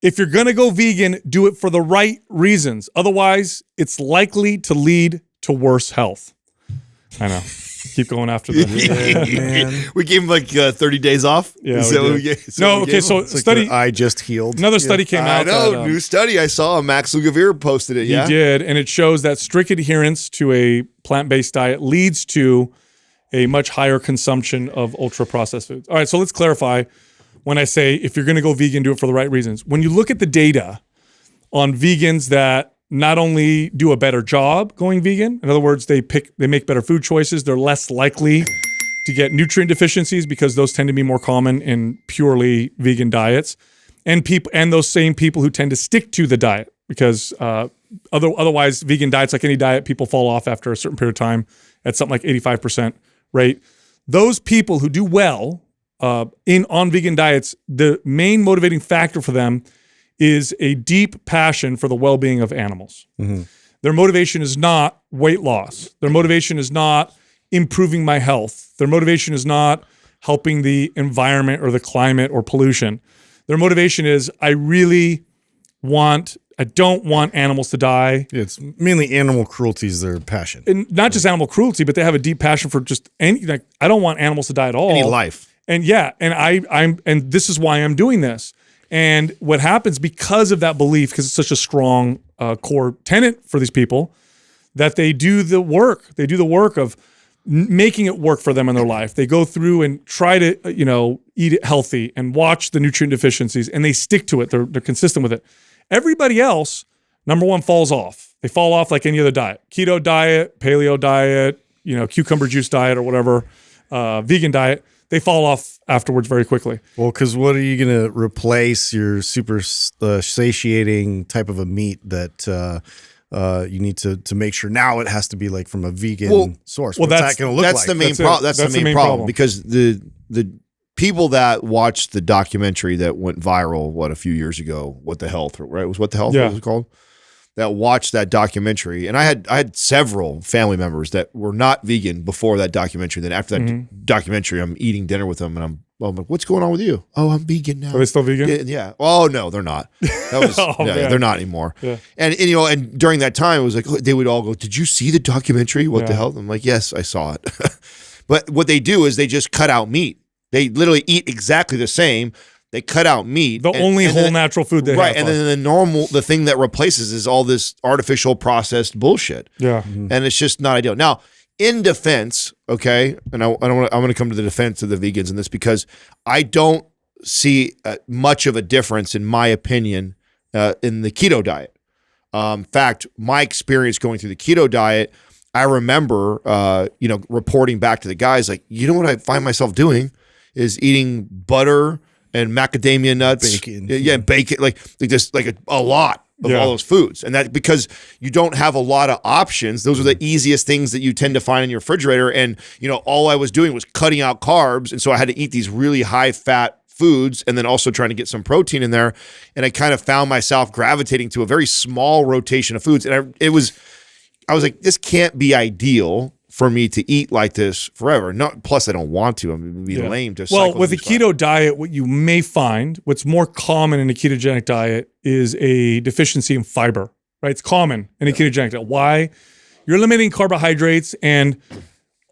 if you're going to go vegan, do it for the right reasons. Otherwise, it's likely to lead to worse health. I know. Keep going after that. We gave him like 30 days off. Yeah. So study. I just healed. Another study came out. I know. New study. I saw Max Lugavere posted it. Yeah. He did. And it shows that strict adherence to a plant-based diet leads to a much higher consumption of ultra-processed foods. All right. So let's clarify when I say if you're going to go vegan, do it for the right reasons. When you look at the data on vegans that not only do a better job going vegan, in other words, they make better food choices, they're less likely to get nutrient deficiencies because those tend to be more common in purely vegan diets, and those same people who tend to stick to the diet because otherwise vegan diets, like any diet, people fall off after a certain period of time at something like 85% rate. Those people who do well on vegan diets, the main motivating factor for them is a deep passion for the well-being of animals. Mm-hmm. Their motivation is not weight loss. Their motivation is not improving my health. Their motivation is not helping the environment or the climate or pollution. Their motivation is I don't want animals to die. Yeah, it's mainly animal cruelty is their passion. And not just animal cruelty, but they have a deep passion for just I don't want animals to die at all. Any life. And yeah, and this is why I'm doing this. And what happens because of that belief, because it's such a strong core tenet for these people, that they do the work. They do the work of making it work for them in their life. They go through and try to, eat it healthy and watch the nutrient deficiencies, and they stick to it. They're consistent with it. Everybody else, number one, falls off. They fall off like any other diet. Keto diet, paleo diet, cucumber juice diet or whatever, vegan diet. They fall off afterwards very quickly. Well, because what are you going to replace your super satiating type of a meat that you need to make sure now it has to be like from a vegan source? What's that going to look like? That's the main problem because the people that watched the documentary that went viral, a few years ago, What the Health, right? It was What the Health, what was it called? That watched that documentary, and I had several family members that were not vegan before that documentary. Then after that documentary, I'm eating dinner with them, and I'm like, "What's going on with you?" "Oh, I'm vegan now." Are they still vegan? Yeah. Oh no, they're not. That was they're not anymore. Yeah. And during that time, it was like they would all go, "Did you see the documentary? What the hell?" I'm like, "Yes, I saw it." But what they do is they just cut out meat. They literally eat exactly the same. They cut out meat. The only whole natural food they have. Right, and then the thing that replaces is all this artificial processed bullshit. Yeah. Mm-hmm. And it's just not ideal. Now, in defense, okay, and I'm going to come to the defense of the vegans in this because I don't see much of a difference, in my opinion, in the keto diet. In fact, my experience going through the keto diet, I remember, reporting back to the guys, like, you know what I find myself doing is eating butter and macadamia nuts, bacon, like this, like a lot of all those foods, and that because you don't have a lot of options. Those are the easiest things that you tend to find in your refrigerator, and all I was doing was cutting out carbs, and so I had to eat these really high fat foods, and then also trying to get some protein in there, and I kind of found myself gravitating to a very small rotation of foods, and I was like, this can't be ideal for me to eat like this forever. Plus, I don't want to. I'm going to be lame to cycle. Well, with a keto diet, what you may find, what's more common in a ketogenic diet is a deficiency in fiber, right? It's common in a ketogenic diet. Why? You're eliminating carbohydrates, and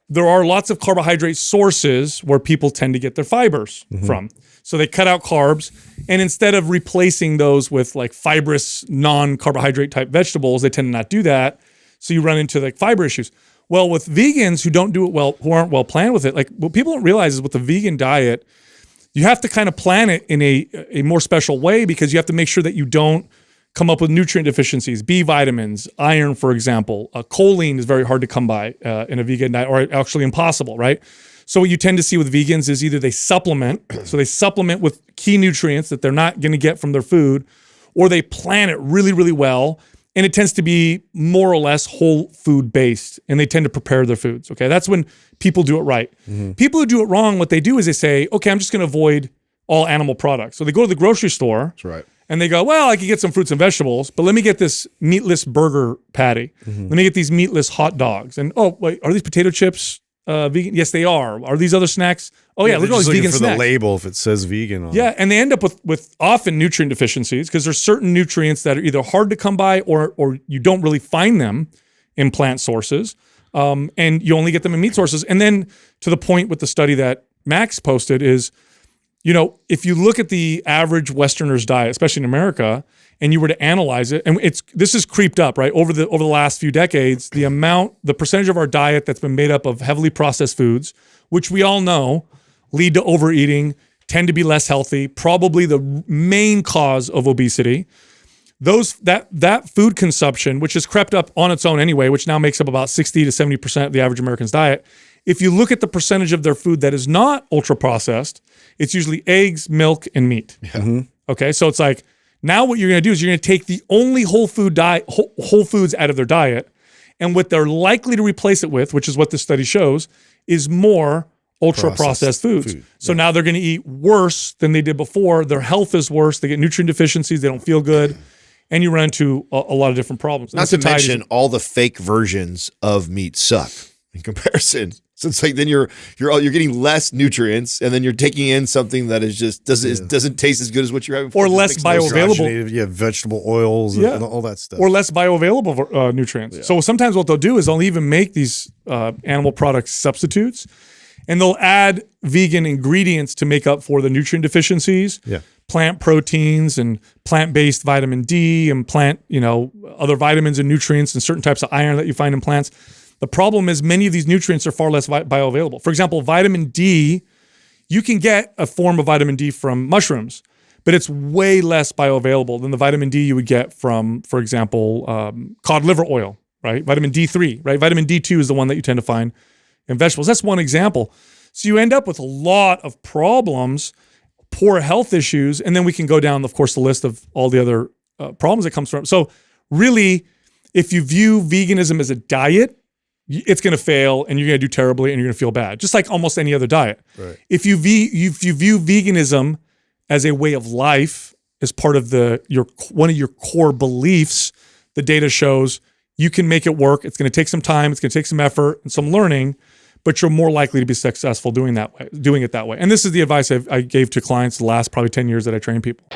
there are lots of carbohydrate sources where people tend to get their fibers from. So they cut out carbs, and instead of replacing those with like fibrous, non-carbohydrate type vegetables, they tend to not do that. So you run into like fiber issues. Well, with vegans who don't do it well, who aren't well planned with it, like what people don't realize is with the vegan diet, you have to kind of plan it in a more special way because you have to make sure that you don't come up with nutrient deficiencies, B vitamins, iron, for example. Choline is very hard to come by in a vegan diet, or actually impossible, right? So what you tend to see with vegans is either they supplement, so they supplement with key nutrients that they're not going to get from their food, or they plan it really, really well. And it tends to be more or less whole food based, and they tend to prepare their foods. Okay, that's when people do it right. People who do it wrong, what they do is they say, okay, I'm just going to avoid all animal products. So they go to the grocery store, that's right, and they go, well, I could get some fruits and vegetables, but let me get this meatless burger patty. Let me get these meatless hot dogs. And oh, wait, are these potato chips vegan? Yes, they are. Are these other snacks? Oh yeah, look at all these Just looking vegan for snacks. the label if it says vegan on it. Yeah, and they end up with often nutrient deficiencies because there's certain nutrients that are either hard to come by or you don't really find them in plant sources, and you only get them in meat sources. And then to the point with the study that Max posted is, if you look at the average Westerner's diet, especially in America, and you were to analyze it, and this has creeped up, right? Over the last few decades, the percentage of our diet that's been made up of heavily processed foods, which we all know lead to overeating, tend to be less healthy, probably the main cause of obesity. That food consumption, which has crept up on its own anyway, which now makes up about 60 to 70% of the average American's diet. If you look at the percentage of their food that is not ultra processed, it's usually eggs, milk, and meat. Okay, so it's like now what you're going to do is you're going to take the only whole foods out of their diet, and what they're likely to replace it with, which is what this study shows, is more ultra processed foods. So now they're going to eat worse than they did before. Their health is worse. They get nutrient deficiencies. They don't feel good. And you run into a lot of different problems. Not to mention all the fake versions of meat suck in comparison. So it's like then you're getting less nutrients, and then you're taking in something that is just doesn't taste as good as what you're having before. Or less bioavailable. Yeah, vegetable oils and all that stuff. Or less bioavailable nutrients. Yeah. So sometimes what they'll do is they'll even make these animal product substitutes, and they'll add vegan ingredients to make up for the nutrient deficiencies. Yeah. Plant proteins and plant-based vitamin D and other vitamins and nutrients and certain types of iron that you find in plants. The problem is many of these nutrients are far less bioavailable. For example, vitamin D, you can get a form of vitamin D from mushrooms, but it's way less bioavailable than the vitamin D you would get from, for example, cod liver oil, right? Vitamin D3, right? Vitamin D2 is the one that you tend to find in vegetables. That's one example. So you end up with a lot of problems, poor health issues, and then we can go down, of course, the list of all the other problems that comes from. So really, if you view veganism as a diet, it's going to fail and you're going to do terribly and you're going to feel bad, just like almost any other diet. Right. If you view veganism as a way of life, as part of one of your core beliefs, the data shows you can make it work. It's going to take some time. It's going to take some effort and some learning, but you're more likely to be successful doing it that way. And this is the advice I gave to clients the last probably 10 years that I train people.